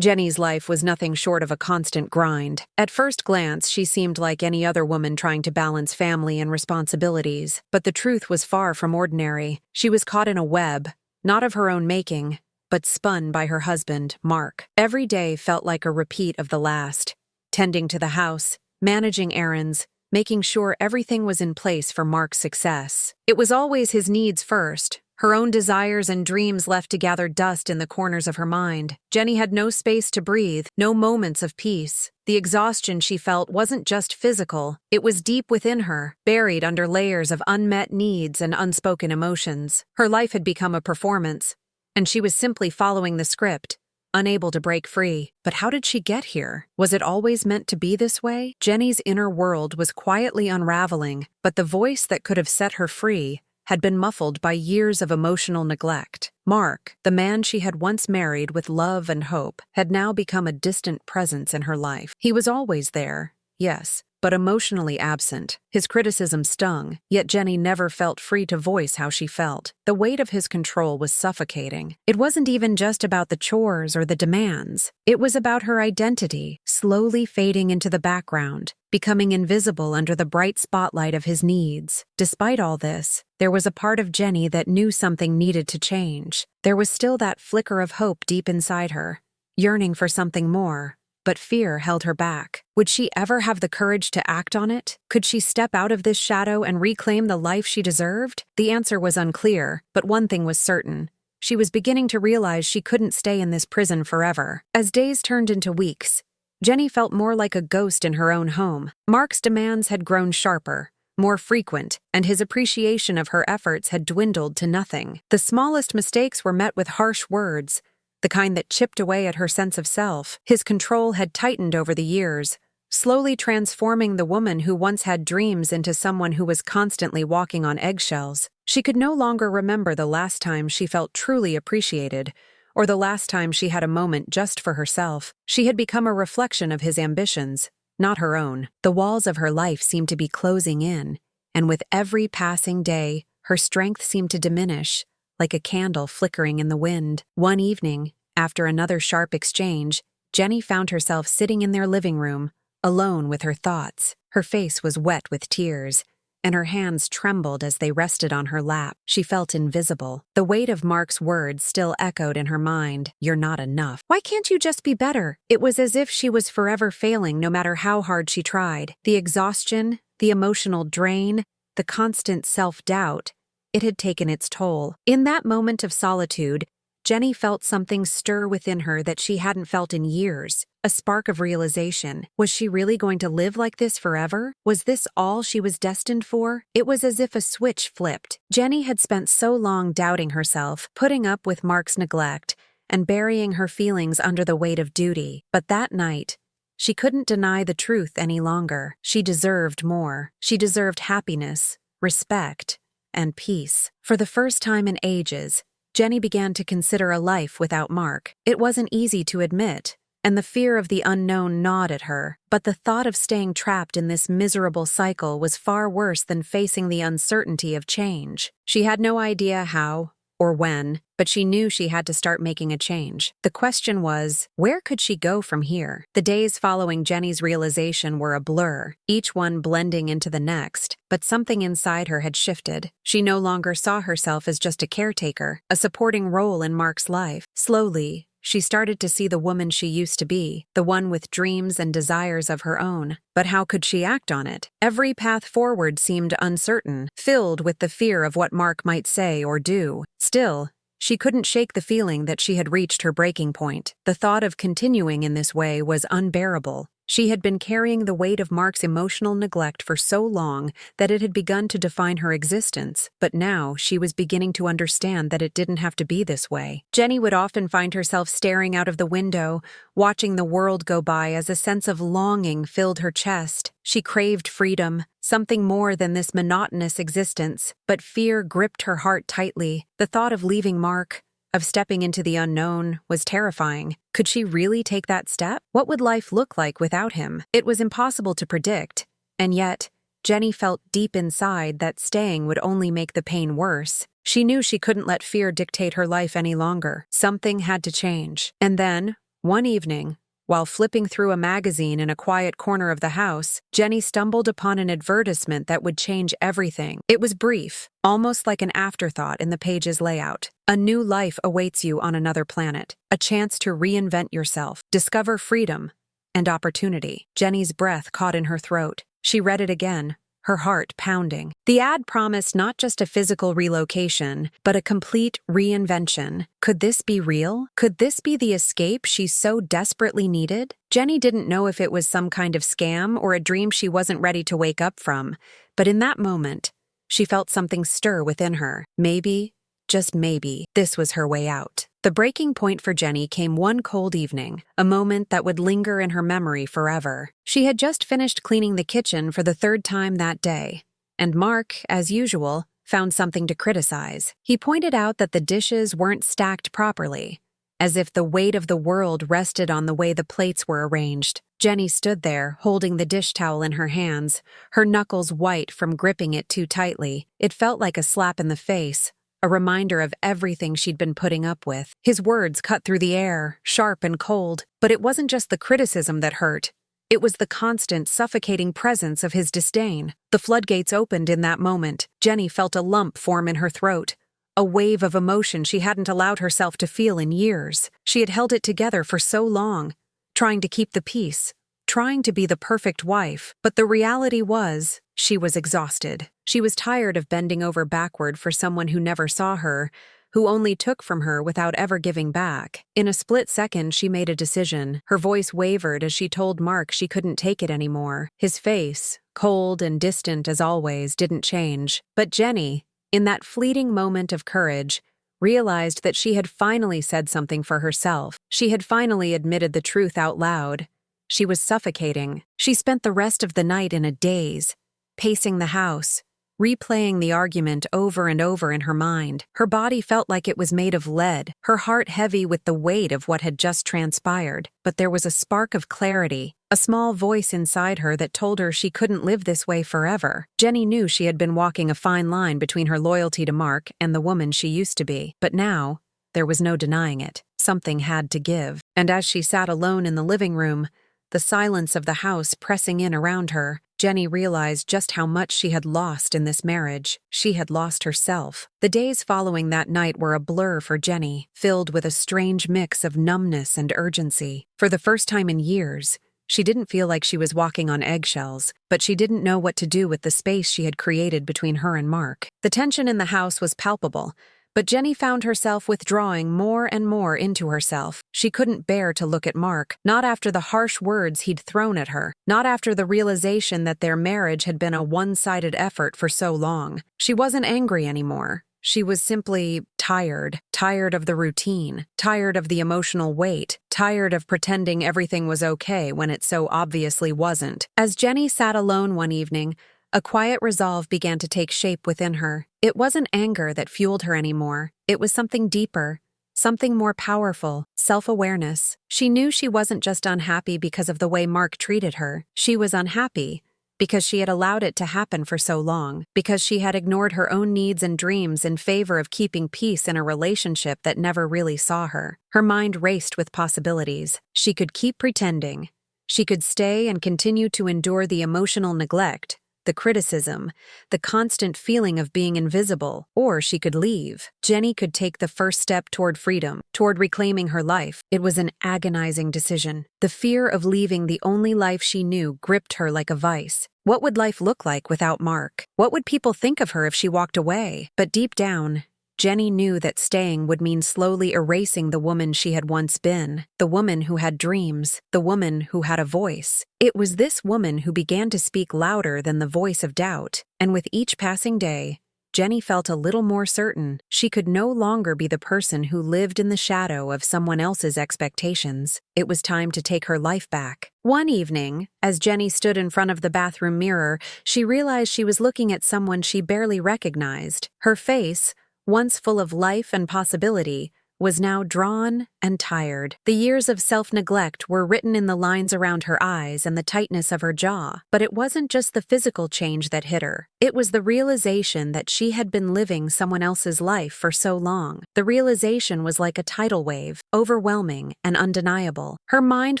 Jenny's life was nothing short of a constant grind. At first glance, she seemed like any other woman trying to balance family and responsibilities, but the truth was far from ordinary. She was caught in a web, not of her own making, but spun by her husband, Mark. Every day felt like a repeat of the last, tending to the house, managing errands, making sure everything was in place for Mark's success. It was always his needs first, her own desires and dreams left to gather dust in the corners of her mind. Jenny had no space to breathe, no moments of peace. The exhaustion she felt wasn't just physical, it was deep within her, buried under layers of unmet needs and unspoken emotions. Her life had become a performance, and she was simply following the script, unable to break free. But how did she get here? Was it always meant to be this way? Jenny's inner world was quietly unraveling, but the voice that could have set her free had been muffled by years of emotional neglect. Mark, the man she had once married with love and hope, had now become a distant presence in her life. He was always there, yes, but emotionally absent. His criticism stung, yet Jenny never felt free to voice how she felt. The weight of his control was suffocating. It wasn't even just about the chores or the demands. It was about her identity, slowly fading into the background, becoming invisible under the bright spotlight of his needs. Despite all this, there was a part of Jenny that knew something needed to change. There was still that flicker of hope deep inside her, yearning for something more. But fear held her back. Would she ever have the courage to act on it? Could she step out of this shadow and reclaim the life she deserved? The answer was unclear, but one thing was certain. She was beginning to realize she couldn't stay in this prison forever. As days turned into weeks, Jenny felt more like a ghost in her own home. Mark's demands had grown sharper, more frequent, and his appreciation of her efforts had dwindled to nothing. The smallest mistakes were met with harsh words, the kind that chipped away at her sense of self. His control had tightened over the years, slowly transforming the woman who once had dreams into someone who was constantly walking on eggshells. She could no longer remember the last time she felt truly appreciated, or the last time she had a moment just for herself. She had become a reflection of his ambitions, not her own. The walls of her life seemed to be closing in, and with every passing day, her strength seemed to diminish, like a candle flickering in the wind. One evening, after another sharp exchange, Jenny found herself sitting in their living room, alone with her thoughts. Her face was wet with tears, and her hands trembled as they rested on her lap. She felt invisible. The weight of Mark's words still echoed in her mind. "You're not enough. Why can't you just be better?" It was as if she was forever failing no matter how hard she tried. The exhaustion, the emotional drain, the constant self-doubt, it had taken its toll. In that moment of solitude, Jenny felt something stir within her that she hadn't felt in years. A spark of realization. Was she really going to live like this forever? Was this all she was destined for? It was as if a switch flipped. Jenny had spent so long doubting herself, putting up with Mark's neglect, and burying her feelings under the weight of duty. But that night, she couldn't deny the truth any longer. She deserved more. She deserved happiness, respect, and peace. For the first time in ages, Jenny began to consider a life without Mark. It wasn't easy to admit, and the fear of the unknown gnawed at her, but the thought of staying trapped in this miserable cycle was far worse than facing the uncertainty of change. She had no idea how or when, but she knew she had to start making a change. The question was, where could she go from here? The days following Jenny's realization were a blur, each one blending into the next, but something inside her had shifted. She no longer saw herself as just a caretaker, a supporting role in Mark's life. Slowly, she started to see the woman she used to be, the one with dreams and desires of her own. But how could she act on it? Every path forward seemed uncertain, filled with the fear of what Mark might say or do. Still, she couldn't shake the feeling that she had reached her breaking point. The thought of continuing in this way was unbearable. She had been carrying the weight of Mark's emotional neglect for so long that it had begun to define her existence, but now she was beginning to understand that it didn't have to be this way. Jenny would often find herself staring out of the window, watching the world go by as a sense of longing filled her chest. She craved freedom, something more than this monotonous existence, but fear gripped her heart tightly. The thought of leaving Mark, of stepping into the unknown, was terrifying. Could she really take that step? What would life look like without him? It was impossible to predict, and yet, Jenny felt deep inside that staying would only make the pain worse. She knew she couldn't let fear dictate her life any longer. Something had to change. And then, One evening, while flipping through a magazine in a quiet corner of the house, Jenny stumbled upon an advertisement that would change everything. It was brief, almost like an afterthought in the page's layout. A new life awaits you on another planet, a chance to reinvent yourself, discover freedom and opportunity. Jenny's breath caught in her throat. She read it again, her heart pounding. The ad promised not just a physical relocation, but a complete reinvention. Could this be real? Could this be the escape she so desperately needed? Jenny didn't know if it was some kind of scam or a dream she wasn't ready to wake up from, but in that moment, she felt something stir within her. Maybe, just maybe, this was her way out. The breaking point for Jenny came one cold evening, a moment that would linger in her memory forever. She had just finished cleaning the kitchen for the third time that day, and Mark, as usual, found something to criticize. He pointed out that the dishes weren't stacked properly, as if the weight of the world rested on the way the plates were arranged. Jenny stood there, holding the dish towel in her hands, her knuckles white from gripping it too tightly. It felt like a slap in the face, a reminder of everything she'd been putting up with. His words cut through the air, sharp and cold, but it wasn't just the criticism that hurt. It was the constant, suffocating presence of his disdain. The floodgates opened in that moment. Jenny felt a lump form in her throat, a wave of emotion she hadn't allowed herself to feel in years. She had held it together for so long, trying to keep the peace, trying to be the perfect wife, but the reality was, she was exhausted. She was tired of bending over backward for someone who never saw her, who only took from her without ever giving back. In a split second, she made a decision. Her voice wavered as she told Mark she couldn't take it anymore. His face, cold and distant as always, didn't change. But Jenny, in that fleeting moment of courage, realized that she had finally said something for herself. She had finally admitted the truth out loud. She was suffocating. She spent the rest of the night in a daze, pacing the house, replaying the argument over and over in her mind. Her body felt like it was made of lead, her heart heavy with the weight of what had just transpired. But there was a spark of clarity, a small voice inside her that told her she couldn't live this way forever. Jenny knew she had been walking a fine line between her loyalty to Mark and the woman she used to be. But now, there was no denying it. Something had to give. And as she sat alone in the living room, the silence of the house pressing in around her, Jenny realized just how much she had lost in this marriage. She had lost herself. The days following that night were a blur for Jenny, filled with a strange mix of numbness and urgency. For the first time in years, she didn't feel like she was walking on eggshells, but she didn't know what to do with the space she had created between her and Mark. The tension in the house was palpable, but Jenny found herself withdrawing more and more into herself. She couldn't bear to look at Mark, not after the harsh words he'd thrown at her, not after the realization that their marriage had been a one-sided effort for so long. She wasn't angry anymore. She was simply tired of the routine, tired of the emotional weight, tired of pretending everything was okay when it so obviously wasn't. As Jenny sat alone one evening, a quiet resolve began to take shape within her. It wasn't anger that fueled her anymore. It was something deeper, something more powerful, self-awareness. She knew she wasn't just unhappy because of the way Mark treated her. She was unhappy because she had allowed it to happen for so long, because she had ignored her own needs and dreams in favor of keeping peace in a relationship that never really saw her. Her mind raced with possibilities. She could keep pretending. She could stay and continue to endure the emotional neglect, the criticism, the constant feeling of being invisible, or she could leave. Jenny could take the first step toward freedom, toward reclaiming her life. It was an agonizing decision. The fear of leaving the only life she knew gripped her like a vice. What would life look like without Mark? What would people think of her if she walked away? But deep down, Jenny knew that staying would mean slowly erasing the woman she had once been, the woman who had dreams, the woman who had a voice. It was this woman who began to speak louder than the voice of doubt, and with each passing day, Jenny felt a little more certain she could no longer be the person who lived in the shadow of someone else's expectations. It was time to take her life back. One evening, as Jenny stood in front of the bathroom mirror, she realized she was looking at someone she barely recognized. Her face, once full of life and possibility, was now drawn and tired. The years of self-neglect were written in the lines around her eyes and the tightness of her jaw. But it wasn't just the physical change that hit her. It was the realization that she had been living someone else's life for so long. The realization was like a tidal wave, overwhelming and undeniable. Her mind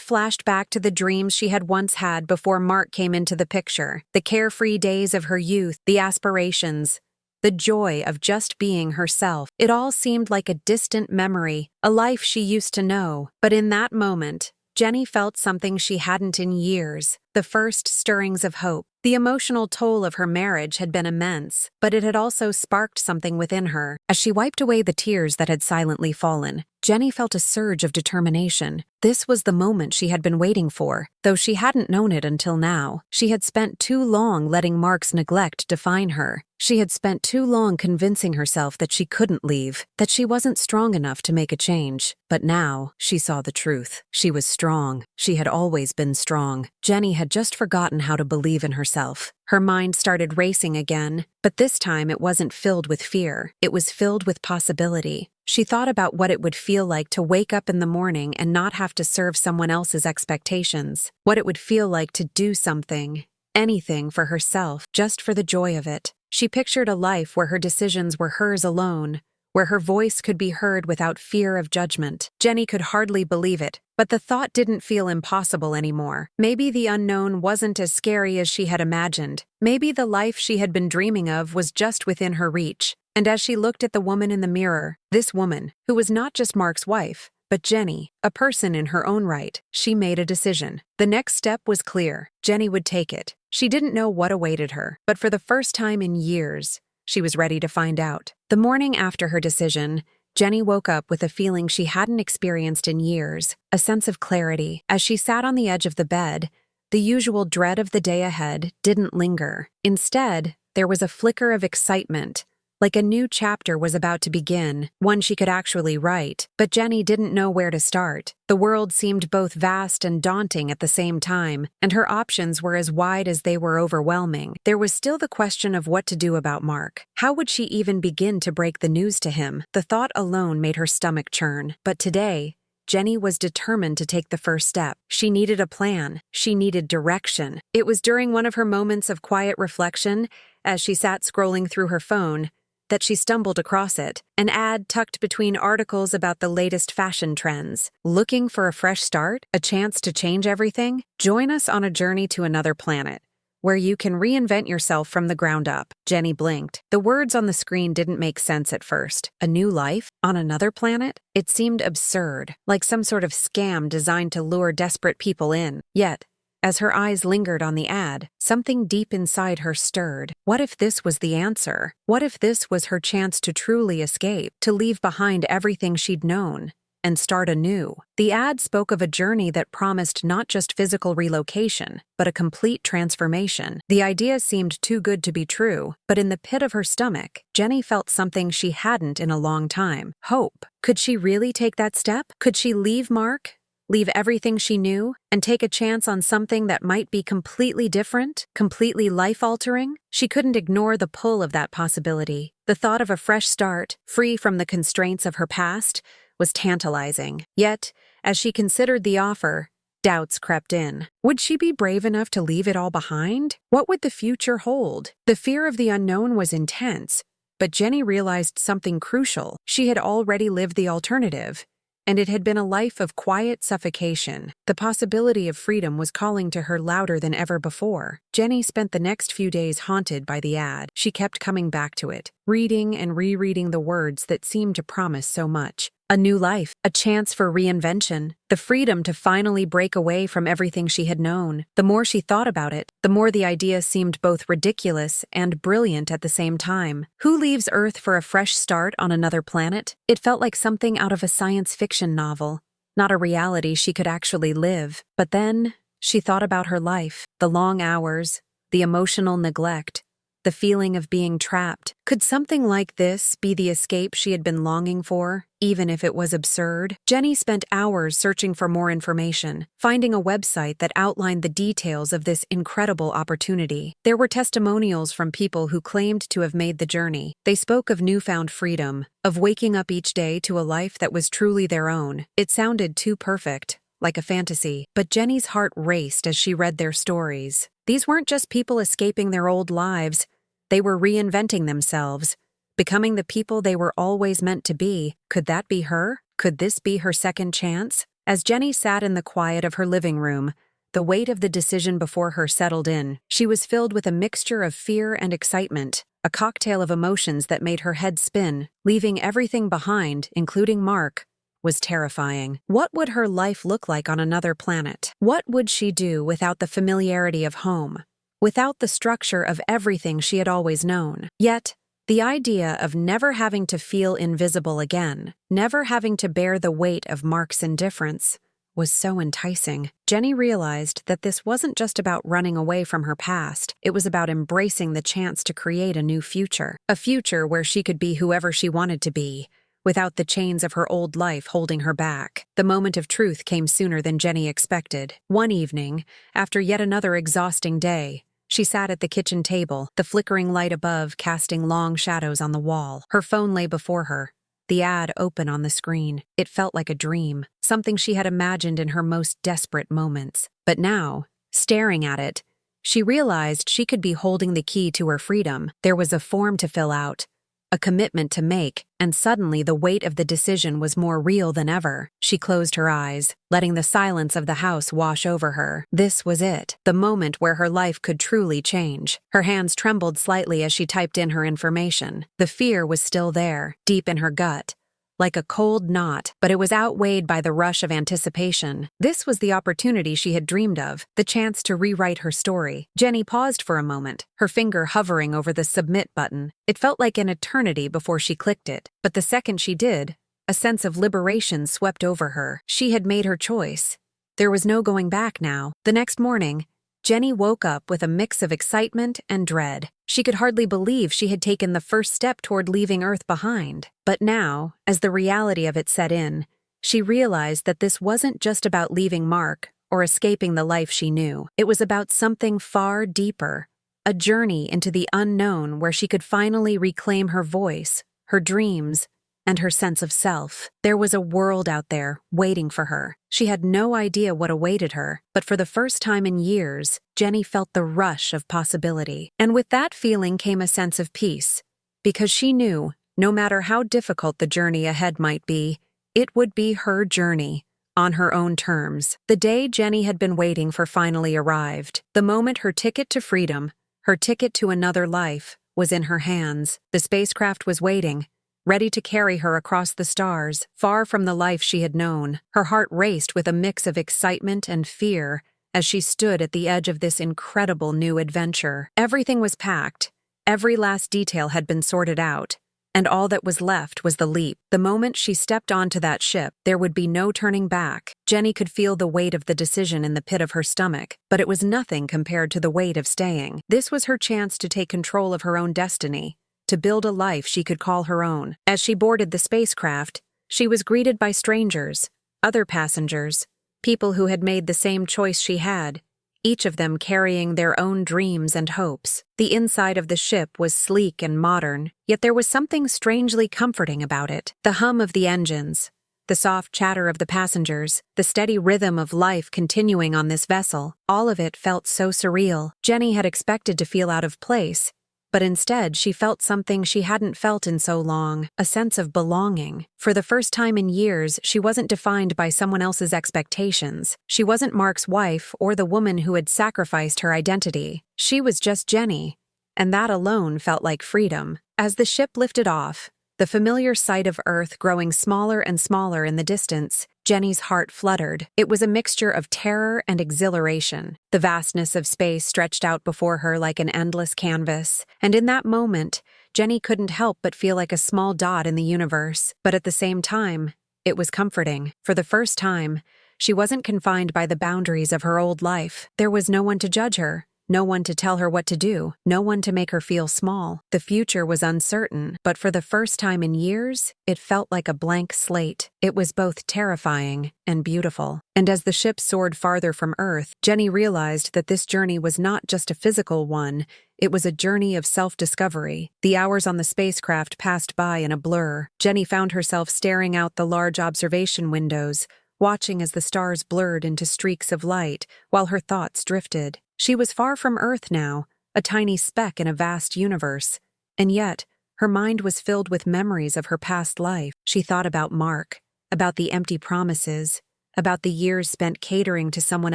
flashed back to the dreams she had once had before Mark came into the picture. The carefree days of her youth, the aspirations, the joy of just being herself. It all seemed like a distant memory, a life she used to know. But in that moment, Jenny felt something she hadn't in years, the first stirrings of hope. The emotional toll of her marriage had been immense, but it had also sparked something within her. As she wiped away the tears that had silently fallen, Jenny felt a surge of determination. This was the moment she had been waiting for, though she hadn't known it until now. She had spent too long letting Mark's neglect define her. She had spent too long convincing herself that she couldn't leave, that she wasn't strong enough to make a change. But now, she saw the truth. She was strong. She had always been strong. Jenny had just forgotten how to believe in herself. Her mind started racing again, but this time it wasn't filled with fear. It was filled with possibility. She thought about what it would feel like to wake up in the morning and not have to serve someone else's expectations. What it would feel like to do something, anything for herself, just for the joy of it. She pictured a life where her decisions were hers alone, where her voice could be heard without fear of judgment. Jenny could hardly believe it, but the thought didn't feel impossible anymore. Maybe the unknown wasn't as scary as she had imagined. Maybe the life she had been dreaming of was just within her reach. And as she looked at the woman in the mirror, this woman, who was not just Mark's wife, but Jenny, a person in her own right, she made a decision. The next step was clear. Jenny would take it. She didn't know what awaited her, but for the first time in years, she was ready to find out. The morning after her decision, Jenny woke up with a feeling she hadn't experienced in years, a sense of clarity. As she sat on the edge of the bed, the usual dread of the day ahead didn't linger. Instead, there was a flicker of excitement, like a new chapter was about to begin, one she could actually write. But Jenny didn't know where to start. The world seemed both vast and daunting at the same time, and her options were as wide as they were overwhelming. There was still the question of what to do about Mark. How would she even begin to break the news to him? The thought alone made her stomach churn. But today, Jenny was determined to take the first step. She needed a plan. She needed direction. It was during one of her moments of quiet reflection, as she sat scrolling through her phone, that she stumbled across it, an ad tucked between articles about the latest fashion trends. Looking for a fresh start? A chance to change everything? Join us on a journey to another planet, where you can reinvent yourself from the ground up. Jenny blinked. The words on the screen didn't make sense at first. A new life? On another planet? It seemed absurd, like some sort of scam designed to lure desperate people in. Yet, as her eyes lingered on the ad, something deep inside her stirred. What if this was the answer? What if this was her chance to truly escape, to leave behind everything she'd known, and start anew? The ad spoke of a journey that promised not just physical relocation, but a complete transformation. The idea seemed too good to be true, but in the pit of her stomach, Jenny felt something she hadn't in a long time. Hope. Could she really take that step? Could she leave Mark? Leave everything she knew, and take a chance on something that might be completely different, completely life-altering? She couldn't ignore the pull of that possibility. The thought of a fresh start, free from the constraints of her past, was tantalizing. Yet, as she considered the offer, doubts crept in. Would she be brave enough to leave it all behind? What would the future hold? The fear of the unknown was intense, but Jenny realized something crucial. She had already lived the alternative, and it had been a life of quiet suffocation. The possibility of freedom was calling to her louder than ever before. Jenny spent the next few days haunted by the ad. She kept coming back to it, reading and rereading the words that seemed to promise so much. A new life, a chance for reinvention, the freedom to finally break away from everything she had known. The more she thought about it, the more the idea seemed both ridiculous and brilliant at the same time. Who leaves Earth for a fresh start on another planet? It felt like something out of a science fiction novel, not a reality she could actually live. But then, she thought about her life, the long hours, the emotional neglect, the feeling of being trapped. Could something like this be the escape she had been longing for, even if it was absurd? Jenny spent hours searching for more information, finding a website that outlined the details of this incredible opportunity. There were testimonials from people who claimed to have made the journey. They spoke of newfound freedom, of waking up each day to a life that was truly their own. It sounded too perfect, like a fantasy, but Jenny's heart raced as she read their stories. These weren't just people escaping their old lives. They were reinventing themselves, becoming the people they were always meant to be. Could that be her? Could this be her second chance? As Jenny sat in the quiet of her living room, the weight of the decision before her settled in. She was filled with a mixture of fear and excitement, a cocktail of emotions that made her head spin. Leaving everything behind, including Mark, was terrifying. What would her life look like on another planet? What would she do without the familiarity of home, without the structure of everything she had always known? Yet, the idea of never having to feel invisible again, never having to bear the weight of Mark's indifference, was so enticing. Jenny realized that this wasn't just about running away from her past, it was about embracing the chance to create a new future. A future where she could be whoever she wanted to be, without the chains of her old life holding her back. The moment of truth came sooner than Jenny expected. One evening, after yet another exhausting day, she sat at the kitchen table, the flickering light above casting long shadows on the wall. Her phone lay before her, the ad open on the screen. It felt like a dream, something she had imagined in her most desperate moments. But now, staring at it, she realized she could be holding the key to her freedom. There was a form to fill out, a commitment to make, and suddenly the weight of the decision was more real than ever. She closed her eyes, letting the silence of the house wash over her. This was it, the moment where her life could truly change. Her hands trembled slightly as she typed in her information. The fear was still there, deep in her gut, like a cold knot, but it was outweighed by the rush of anticipation. This was the opportunity she had dreamed of, the chance to rewrite her story. Jenny paused for a moment, her finger hovering over the submit button. It felt like an eternity before she clicked it, but the second she did, a sense of liberation swept over her. She had made her choice. There was no going back now. The next morning, Jenny woke up with a mix of excitement and dread. She could hardly believe she had taken the first step toward leaving Earth behind. But now, as the reality of it set in, she realized that this wasn't just about leaving Mark or escaping the life she knew. It was about something far deeper, a journey into the unknown where she could finally reclaim her voice, her dreams, and her sense of self. There was a world out there waiting for her. She had no idea what awaited her, but for the first time in years, Jenny felt the rush of possibility. And with that feeling came a sense of peace, because she knew, no matter how difficult the journey ahead might be, it would be her journey, on her own terms. The day Jenny had been waiting for finally arrived. The moment her ticket to freedom, her ticket to another life, was in her hands. The spacecraft was waiting, ready to carry her across the stars, far from the life she had known. Her heart raced with a mix of excitement and fear as she stood at the edge of this incredible new adventure. Everything was packed, every last detail had been sorted out, and all that was left was the leap. The moment she stepped onto that ship, there would be no turning back. Jenny could feel the weight of the decision in the pit of her stomach, but it was nothing compared to the weight of staying. This was her chance to take control of her own destiny, to build a life she could call her own. As she boarded the spacecraft, she was greeted by strangers, other passengers, people who had made the same choice she had, each of them carrying their own dreams and hopes. The inside of the ship was sleek and modern, yet there was something strangely comforting about it. The hum of the engines, the soft chatter of the passengers, the steady rhythm of life continuing on this vessel, all of it felt so surreal. Jenny had expected to feel out of place, but instead she felt something she hadn't felt in so long, a sense of belonging. For the first time in years, she wasn't defined by someone else's expectations. She wasn't Mark's wife or the woman who had sacrificed her identity. She was just Jenny, and that alone felt like freedom. As the ship lifted off, the familiar sight of Earth growing smaller and smaller in the distance, Jenny's heart fluttered. It was a mixture of terror and exhilaration. The vastness of space stretched out before her like an endless canvas, and in that moment, Jenny couldn't help but feel like a small dot in the universe. But at the same time, it was comforting. For the first time, she wasn't confined by the boundaries of her old life. There was no one to judge her, no one to tell her what to do, no one to make her feel small. The future was uncertain, but for the first time in years, it felt like a blank slate. It was both terrifying and beautiful. And as the ship soared farther from Earth, Jenny realized that this journey was not just a physical one, it was a journey of self-discovery. The hours on the spacecraft passed by in a blur. Jenny found herself staring out the large observation windows, watching as the stars blurred into streaks of light, while her thoughts drifted. She was far from Earth now, a tiny speck in a vast universe, and yet, her mind was filled with memories of her past life. She thought about Mark, about the empty promises, about the years spent catering to someone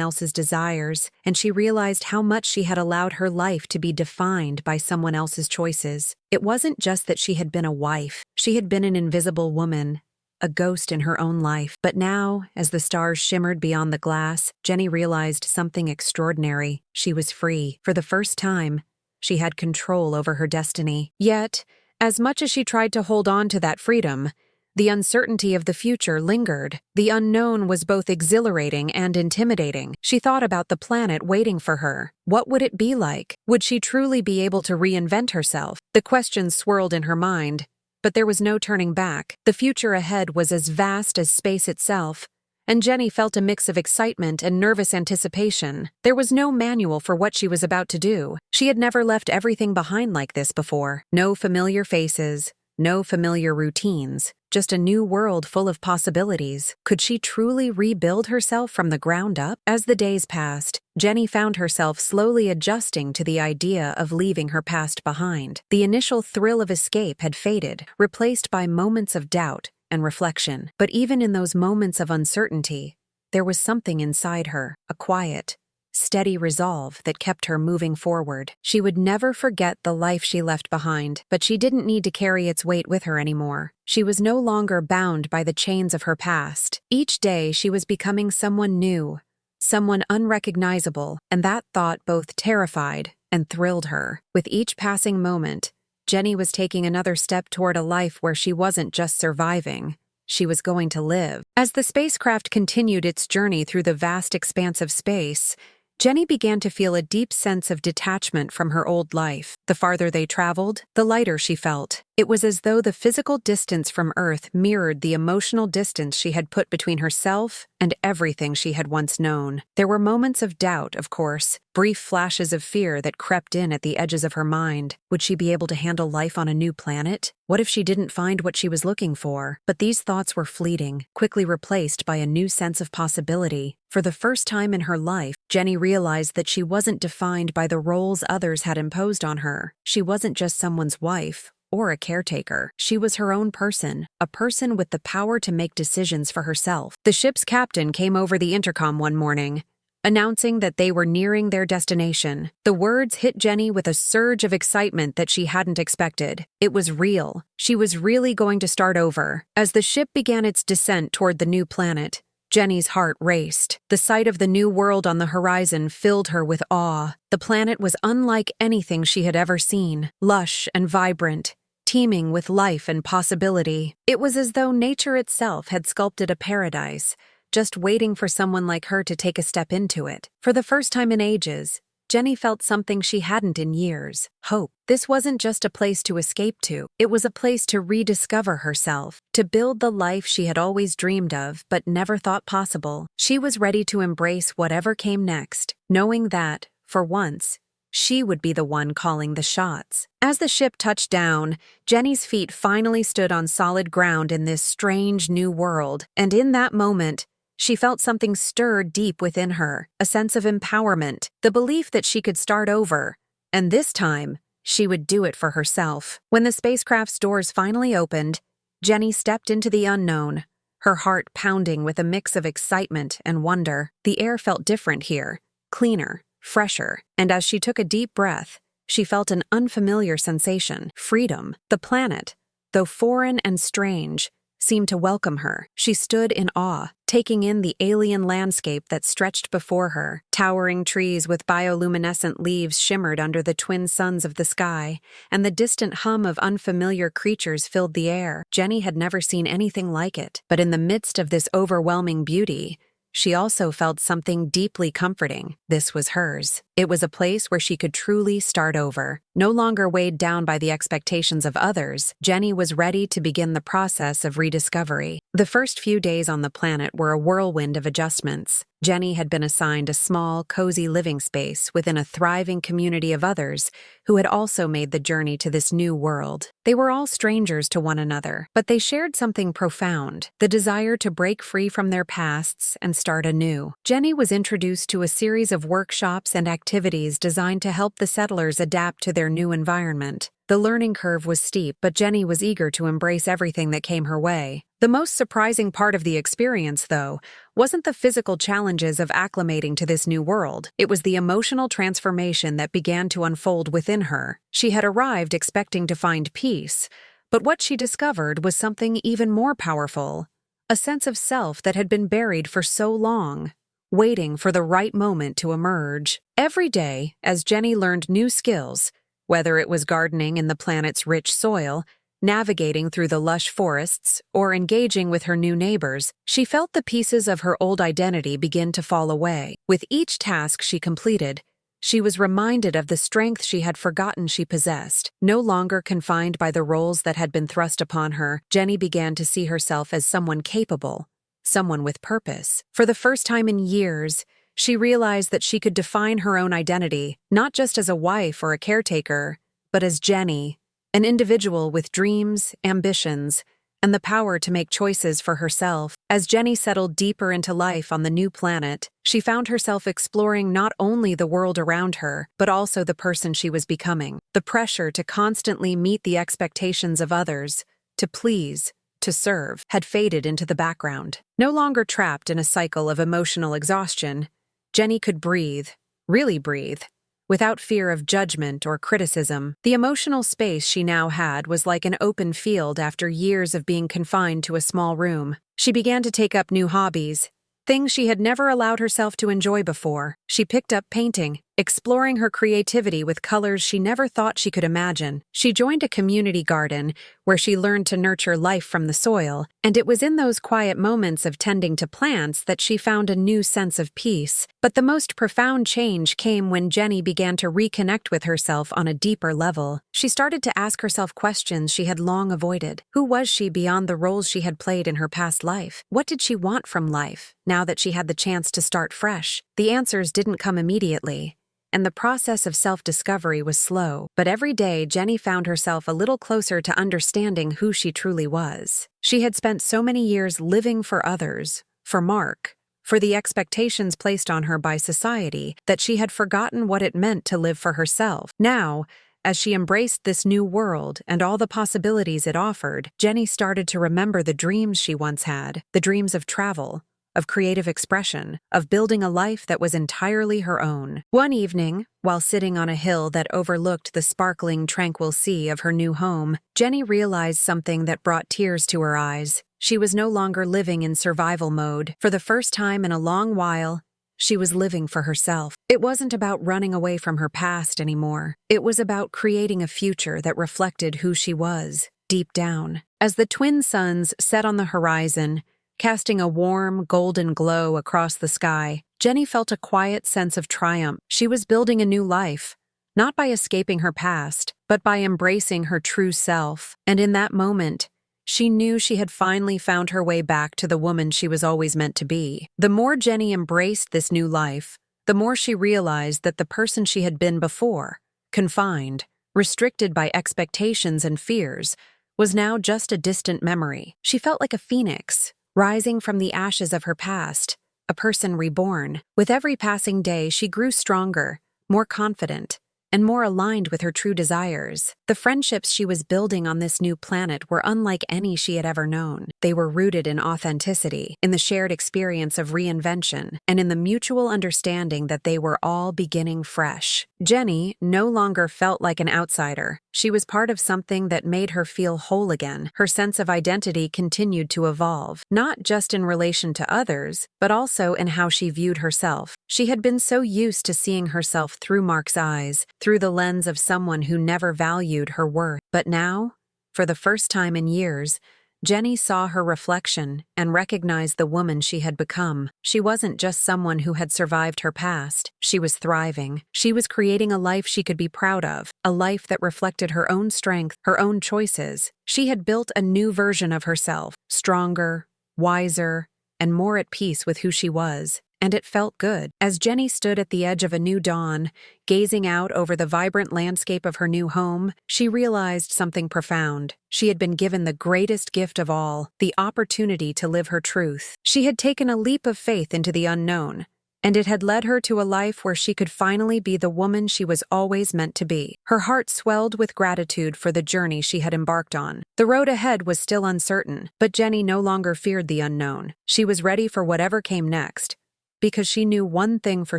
else's desires, and she realized how much she had allowed her life to be defined by someone else's choices. It wasn't just that she had been a wife, she had been an invisible woman, a ghost in her own life. But now, as the stars shimmered beyond the glass, Jenny realized something extraordinary. She was free. For the first time, she had control over her destiny. Yet, as much as she tried to hold on to that freedom, the uncertainty of the future lingered. The unknown was both exhilarating and intimidating. She thought about the planet waiting for her. What would it be like? Would she truly be able to reinvent herself? The questions swirled in her mind, but there was no turning back. The future ahead was as vast as space itself, and Jenny felt a mix of excitement and nervous anticipation. There was no manual for what she was about to do. She had never left everything behind like this before. No familiar faces, no familiar routines, just a new world full of possibilities. Could she truly rebuild herself from the ground up? As the days passed, Jenny found herself slowly adjusting to the idea of leaving her past behind. The initial thrill of escape had faded, replaced by moments of doubt and reflection. But even in those moments of uncertainty, there was something inside her, a quiet, steady resolve that kept her moving forward. She would never forget the life she left behind, but she didn't need to carry its weight with her anymore. She was no longer bound by the chains of her past. Each day she was becoming someone new, someone unrecognizable, and that thought both terrified and thrilled her. With each passing moment, Jenny was taking another step toward a life where she wasn't just surviving, she was going to live. As the spacecraft continued its journey through the vast expanse of space, Jenny began to feel a deep sense of detachment from her old life. The farther they traveled, the lighter she felt. It was as though the physical distance from Earth mirrored the emotional distance she had put between herself and everything she had once known. There were moments of doubt, of course, brief flashes of fear that crept in at the edges of her mind. Would she be able to handle life on a new planet? What if she didn't find what she was looking for? But these thoughts were fleeting, quickly replaced by a new sense of possibility. For the first time in her life, Jenny realized that she wasn't defined by the roles others had imposed on her. She wasn't just someone's wife or a caretaker. She was her own person, a person with the power to make decisions for herself. The ship's captain came over the intercom one morning, announcing that they were nearing their destination. The words hit Jenny with a surge of excitement that she hadn't expected. It was real. She was really going to start over. As the ship began its descent toward the new planet, Jenny's heart raced. The sight of the new world on the horizon filled her with awe. The planet was unlike anything she had ever seen, lush and vibrant, teeming with life and possibility. It was as though nature itself had sculpted a paradise, just waiting for someone like her to take a step into it. For the first time in ages, Jenny felt something she hadn't in years: hope. This wasn't just a place to escape to, it was a place to rediscover herself, to build the life she had always dreamed of but never thought possible. She was ready to embrace whatever came next, knowing that, for once, she would be the one calling the shots. As the ship touched down, Jenny's feet finally stood on solid ground in this strange new world, and in that moment, she felt something stir deep within her, a sense of empowerment, the belief that she could start over, and this time, she would do it for herself. When the spacecraft's doors finally opened, Jenny stepped into the unknown, her heart pounding with a mix of excitement and wonder. The air felt different here, cleaner, fresher, and as she took a deep breath, she felt an unfamiliar sensation: freedom. The planet, though foreign and strange, seemed to welcome her. She stood in awe, taking in the alien landscape that stretched before her. Towering trees with bioluminescent leaves shimmered under the twin suns of the sky, and the distant hum of unfamiliar creatures filled the air. Jenny had never seen anything like it, but in the midst of this overwhelming beauty, she also felt something deeply comforting. This was hers. It was a place where she could truly start over. No longer weighed down by the expectations of others, Jenny was ready to begin the process of rediscovery. The first few days on the planet were a whirlwind of adjustments. Jenny had been assigned a small, cozy living space within a thriving community of others who had also made the journey to this new world. They were all strangers to one another, but they shared something profound, the desire to break free from their pasts and start anew. Jenny was introduced to a series of workshops and activities designed to help the settlers adapt to their new environment. The learning curve was steep, but Jenny was eager to embrace everything that came her way. The most surprising part of the experience, though, wasn't the physical challenges of acclimating to this new world. It was the emotional transformation that began to unfold within her. She had arrived expecting to find peace, but what she discovered was something even more powerful, a sense of self that had been buried for so long, waiting for the right moment to emerge. Every day, as Jenny learned new skills, whether it was gardening in the planet's rich soil, navigating through the lush forests, or engaging with her new neighbors, she felt the pieces of her old identity begin to fall away. With each task she completed, she was reminded of the strength she had forgotten she possessed. No longer confined by the roles that had been thrust upon her, Jenny began to see herself as someone capable, someone with purpose. For the first time in years, she realized that she could define her own identity, not just as a wife or a caretaker, but as Jenny, an individual with dreams, ambitions, and the power to make choices for herself. As Jenny settled deeper into life on the new planet, she found herself exploring not only the world around her, but also the person she was becoming. The pressure to constantly meet the expectations of others, to please, to serve, had faded into the background. No longer trapped in a cycle of emotional exhaustion, Jenny could breathe, really breathe, without fear of judgment or criticism. The emotional space she now had was like an open field after years of being confined to a small room. She began to take up new hobbies, things she had never allowed herself to enjoy before. She picked up painting, exploring her creativity with colors she never thought she could imagine. She joined a community garden where she learned to nurture life from the soil, and it was in those quiet moments of tending to plants that she found a new sense of peace. But the most profound change came when Jenny began to reconnect with herself on a deeper level. She started to ask herself questions she had long avoided. Who was she beyond the roles she had played in her past life? What did she want from life, now that she had the chance to start fresh? The answers didn't come immediately, and the process of self-discovery was slow, but every day Jenny found herself a little closer to understanding who she truly was. She had spent so many years living for others, for Mark, for the expectations placed on her by society, that she had forgotten what it meant to live for herself. Now, as she embraced this new world and all the possibilities it offered, Jenny started to remember the dreams she once had, the dreams of travel, of creative expression, of building a life that was entirely her own. One evening, while sitting on a hill that overlooked the sparkling, tranquil sea of her new home, Jenny realized something that brought tears to her eyes. She was no longer living in survival mode. For the first time in a long while, she was living for herself. It wasn't about running away from her past anymore. It was about creating a future that reflected who she was, deep down. As the twin suns set on the horizon, casting a warm, golden glow across the sky, Jenny felt a quiet sense of triumph. She was building a new life, not by escaping her past, but by embracing her true self. And in that moment, she knew she had finally found her way back to the woman she was always meant to be. The more Jenny embraced this new life, the more she realized that the person she had been before, confined, restricted by expectations and fears, was now just a distant memory. She felt like a phoenix, rising from the ashes of her past, a person reborn. With every passing day, she grew stronger, more confident, and more aligned with her true desires. The friendships she was building on this new planet were unlike any she had ever known. They were rooted in authenticity, in the shared experience of reinvention, and in the mutual understanding that they were all beginning fresh. Jenny no longer felt like an outsider. She was part of something that made her feel whole again. Her sense of identity continued to evolve, not just in relation to others, but also in how she viewed herself. She had been so used to seeing herself through Mark's eyes, through the lens of someone who never valued her worth. But now, for the first time in years, Jenny saw her reflection and recognized the woman she had become. She wasn't just someone who had survived her past. She was thriving. She was creating a life she could be proud of, a life that reflected her own strength, her own choices. She had built a new version of herself, stronger, wiser, and more at peace with who she was. And it felt good. As Jenny stood at the edge of a new dawn, gazing out over the vibrant landscape of her new home, she realized something profound. She had been given the greatest gift of all, the opportunity to live her truth. She had taken a leap of faith into the unknown, and it had led her to a life where she could finally be the woman she was always meant to be. Her heart swelled with gratitude for the journey she had embarked on. The road ahead was still uncertain, but Jenny no longer feared the unknown. She was ready for whatever came next, because she knew one thing for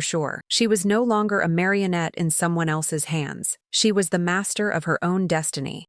sure. She was no longer a marionette in someone else's hands. She was the master of her own destiny.